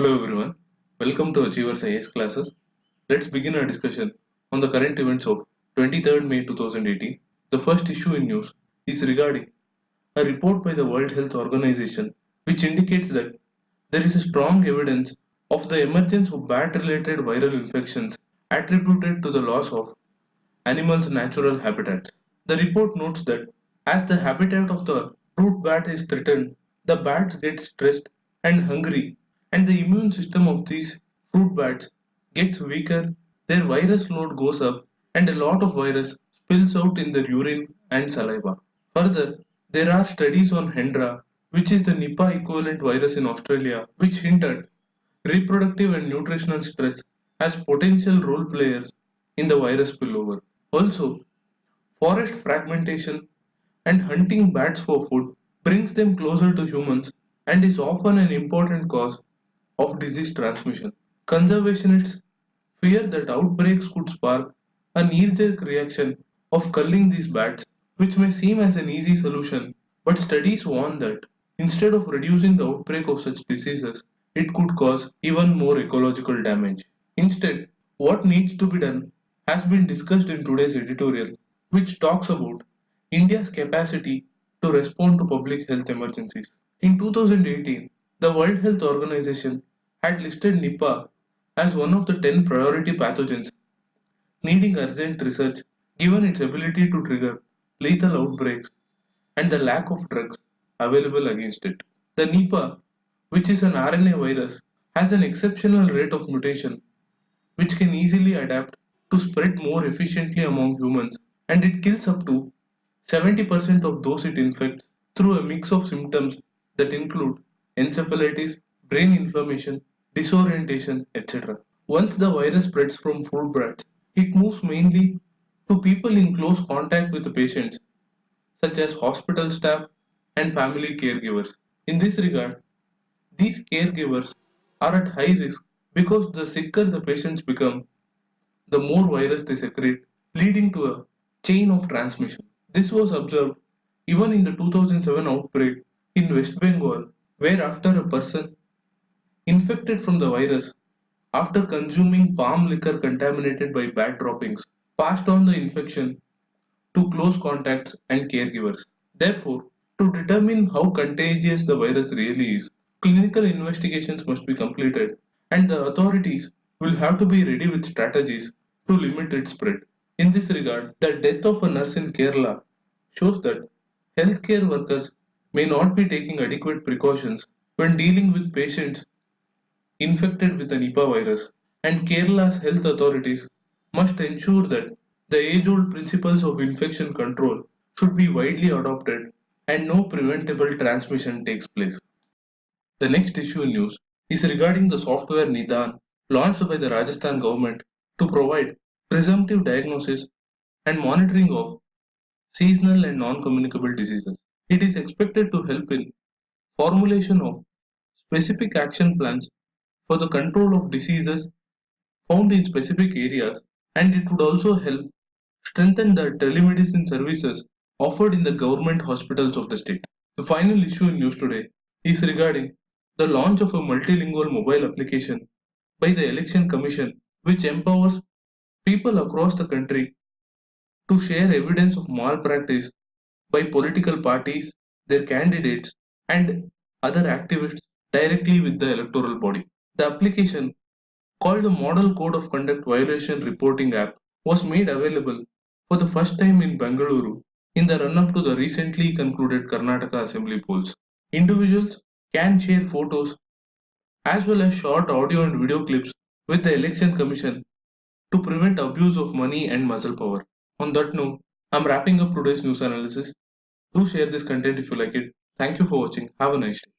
Hello everyone, welcome to Achievers IAS classes. Let's begin our discussion on the current events of 23rd May 2018. The first issue in news is regarding a report by the World Health Organization which indicates that there is a strong evidence of the emergence of bat-related viral infections attributed to the loss of animals' natural habitats. The report notes that as the habitat of the fruit bat is threatened, the bats get stressed and hungry, and the immune system of these fruit bats gets weaker, their virus load goes up, and a lot of virus spills out in their urine and saliva. Further, there are studies on Hendra, which is the Nipah equivalent virus in Australia, which hint at reproductive and nutritional stress as potential role players in the virus spillover. Also, forest fragmentation and hunting bats for food brings them closer to humans and is often an important cause of disease transmission. Conservationists fear that outbreaks could spark a knee-jerk reaction of culling these bats, which may seem as an easy solution, but studies warn that instead of reducing the outbreak of such diseases, it could cause even more ecological damage. Instead, what needs to be done has been discussed in today's editorial, which talks about India's capacity to respond to public health emergencies. In 2018, the World Health Organization had listed Nipah as one of the 10 priority pathogens needing urgent research given its ability to trigger lethal outbreaks and the lack of drugs available against it. The Nipah, which is an RNA virus, has an exceptional rate of mutation which can easily adapt to spread more efficiently among humans, and it kills up to 70% of those it infects through a mix of symptoms that include encephalitis, brain inflammation, disorientation, etc. Once the virus spreads from fruit bats, it moves mainly to people in close contact with the patients, such as hospital staff and family caregivers. In this regard, these caregivers are at high risk because the sicker the patients become, the more virus they secrete, leading to a chain of transmission. This was observed even in the 2007 outbreak in West Bengal, where after a person infected from the virus after consuming palm liquor contaminated by bat droppings passed on the infection to close contacts and caregivers. Therefore, to determine how contagious the virus really is, clinical investigations must be completed and the authorities will have to be ready with strategies to limit its spread. In this regard, the death of a nurse in Kerala shows that healthcare workers may not be taking adequate precautions when dealing with patients infected with the Nipah virus, and Kerala's health authorities must ensure that the age-old principles of infection control should be widely adopted and no preventable transmission takes place. The next issue in news is regarding the software Nidan launched by the Rajasthan government to provide presumptive diagnosis and monitoring of seasonal and non-communicable diseases. It is expected to help in formulation of specific action plans for the control of diseases found in specific areas, and it would also help strengthen the telemedicine services offered in the government hospitals of the state. The final issue in news today is regarding the launch of a multilingual mobile application by the Election Commission which empowers people across the country to share evidence of malpractice by political parties, their candidates, and other activists directly with the electoral body. The application, called the Model Code of Conduct Violation Reporting App, was made available for the first time in Bangalore in the run-up to the recently concluded Karnataka Assembly polls. Individuals can share photos as well as short audio and video clips with the Election Commission to prevent abuse of money and muscle power. On that note, I'm wrapping up today's news analysis. Do share this content if you like it. Thank you for watching. Have a nice day.